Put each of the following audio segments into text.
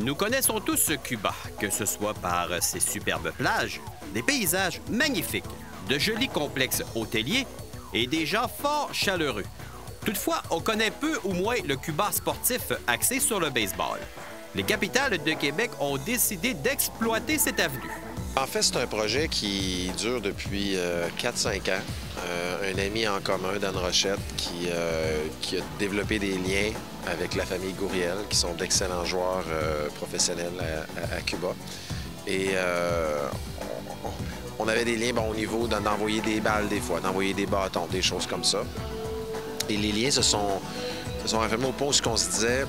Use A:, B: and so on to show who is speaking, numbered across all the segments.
A: Nous connaissons tous Cuba, que ce soit par ses superbes plages, des paysages magnifiques, de jolis complexes hôteliers et des gens fort chaleureux. Toutefois, on connaît peu ou moins le Cuba sportif axé sur le baseball. Les capitales de Québec ont décidé d'exploiter cette avenue.
B: En fait, c'est un projet qui dure depuis 4-5 ans. Un ami en commun, Dan Rochette, qui a développé des liens avec la famille Gouriel, qui sont d'excellents joueurs professionnels à Cuba. Et on avait des liens au niveau d'envoyer des balles des fois, d'envoyer des bâtons, des choses comme ça. Et les liens se sont affirmés au point où on se disait,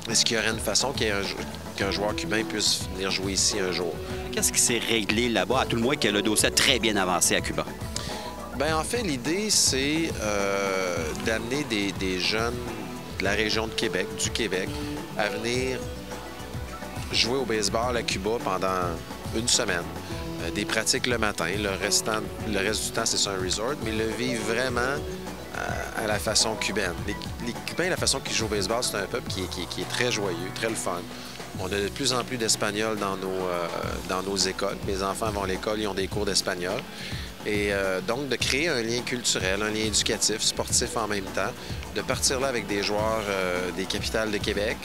B: est-ce qu'il y aurait une façon qu'un joueur cubain puisse venir jouer ici un jour?
C: Qu'est-ce qui s'est réglé là-bas, à tout le moins que le dossier a très bien avancé à Cuba?
B: Bien, en fait, l'idée, c'est d'amener des jeunes de la région de Québec, du Québec, à venir jouer au baseball à Cuba pendant une semaine. Des pratiques le matin, le reste du temps, c'est sur un resort, mais le vivre vraiment à la façon cubaine. Les Cubains, la façon qu'ils jouent au baseball, c'est un peuple qui est très joyeux, très le fun. On a de plus en plus d'Espagnols dans nos écoles. Mes enfants vont à l'école, ils ont des cours d'espagnol. Et donc, de créer un lien culturel, un lien éducatif, sportif en même temps, de partir là avec des joueurs des capitales de Québec.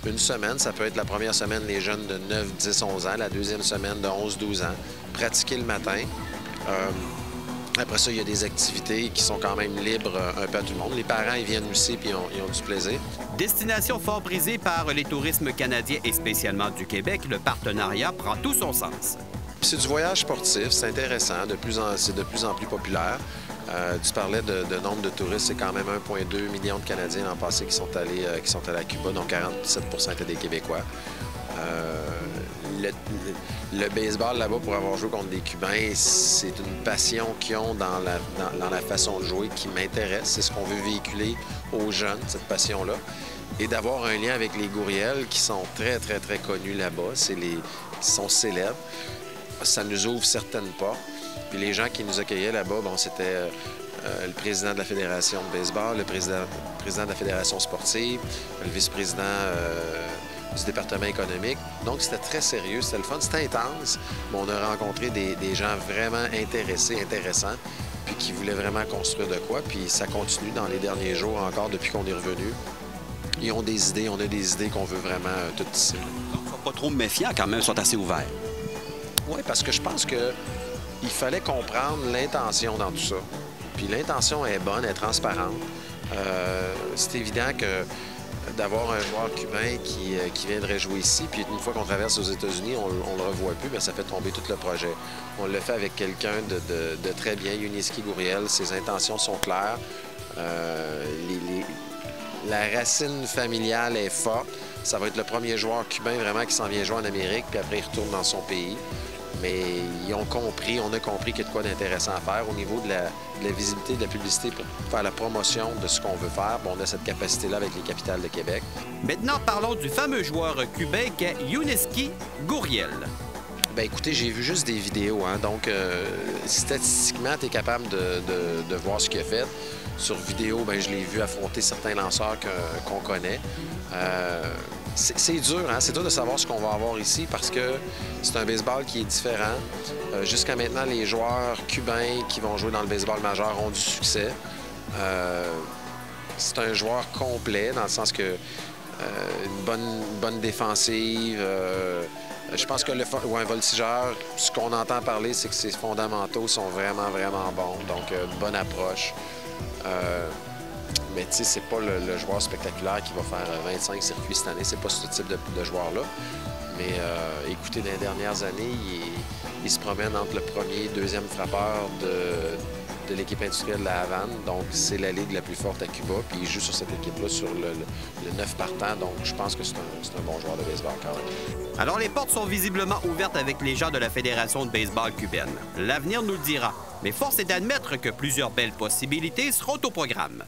B: Une semaine, ça peut être la première semaine, les jeunes de 9, 10, 11 ans, la deuxième semaine de 11, 12 ans. Pratiquer le matin. Après ça, il y a des activités qui sont quand même libres un peu à tout le monde. Les parents, ils viennent aussi puis ils ont du plaisir.
A: Destination fort prisée par les tourismes canadiens et spécialement du Québec, le partenariat prend tout son sens.
B: C'est du voyage sportif, c'est intéressant, c'est de plus en plus populaire. Tu parlais de nombre de touristes, c'est quand même 1,2 million de Canadiens l'an passé qui sont allés à Cuba, donc 47 étaient des Québécois. Le baseball là-bas, pour avoir joué contre des Cubains, c'est une passion qu'ils ont dans la façon de jouer qui m'intéresse. C'est ce qu'on veut véhiculer aux jeunes, cette passion-là. Et d'avoir un lien avec les Gouriel qui sont très, très, très connus là-bas. Ils sont célèbres. Ça nous ouvre certaines portes. Puis les gens qui nous accueillaient là-bas, bon, c'était le président de la Fédération de baseball, le président de la Fédération sportive, le vice-président du département économique. Donc, c'était très sérieux, c'était le fun, c'était intense. Mais on a rencontré des gens vraiment intéressants, puis qui voulaient vraiment construire de quoi. Puis ça continue dans les derniers jours encore, depuis qu'on est revenu. Ils ont des idées, on a des idées qu'on veut vraiment tout ici.
C: Donc, ils ne sont pas trop méfiants quand même, ils sont assez ouverts.
B: Oui, parce que je pense qu'il fallait comprendre l'intention dans tout ça. Puis l'intention est bonne, elle est transparente. C'est évident que d'avoir un joueur cubain qui viendrait jouer ici, puis une fois qu'on traverse aux États-Unis, on ne le revoit plus, bien, ça fait tomber tout le projet. On le fait avec quelqu'un de très bien, Yuniesky Gouriel. Ses intentions sont claires. La racine familiale est forte. Ça va être le premier joueur cubain vraiment qui s'en vient jouer en Amérique, puis après il retourne dans son pays. Mais on a compris qu'il y a de quoi d'intéressant à faire au niveau de la visibilité, de la publicité pour faire la promotion de ce qu'on veut faire. Bon, on a cette capacité-là avec les capitales de Québec.
A: Maintenant, parlons du fameux joueur cubain qu'est Yuniesky Gouriel.
B: Bien, écoutez, j'ai vu juste des vidéos. Hein? Donc, statistiquement, tu es capable de voir ce qu'il a fait. Sur vidéo, bien, je l'ai vu affronter certains lanceurs qu'on connaît. C'est dur, hein? C'est dur de savoir ce qu'on va avoir ici parce que c'est un baseball qui est différent. Jusqu'à maintenant, les joueurs cubains qui vont jouer dans le baseball majeur ont du succès. C'est un joueur complet dans le sens que une bonne défensive. Je pense que un voltigeur, ce qu'on entend parler, c'est que ses fondamentaux sont vraiment, vraiment bons. Donc, une bonne approche. Mais tu sais, c'est pas le joueur spectaculaire qui va faire 25 circuits cette année. C'est pas ce type de joueur-là. Mais écoutez, dans les dernières années, il se promène entre le premier et deuxième frappeur de l'équipe industrielle de la Havane. Donc, c'est la ligue la plus forte à Cuba. Puis il joue sur cette équipe-là sur le 9 partant. Donc, je pense que c'est un bon joueur de baseball quand même.
A: Alors, les portes sont visiblement ouvertes avec les gens de la Fédération de baseball cubaine. L'avenir nous le dira. Mais force est d'admettre que plusieurs belles possibilités seront au programme.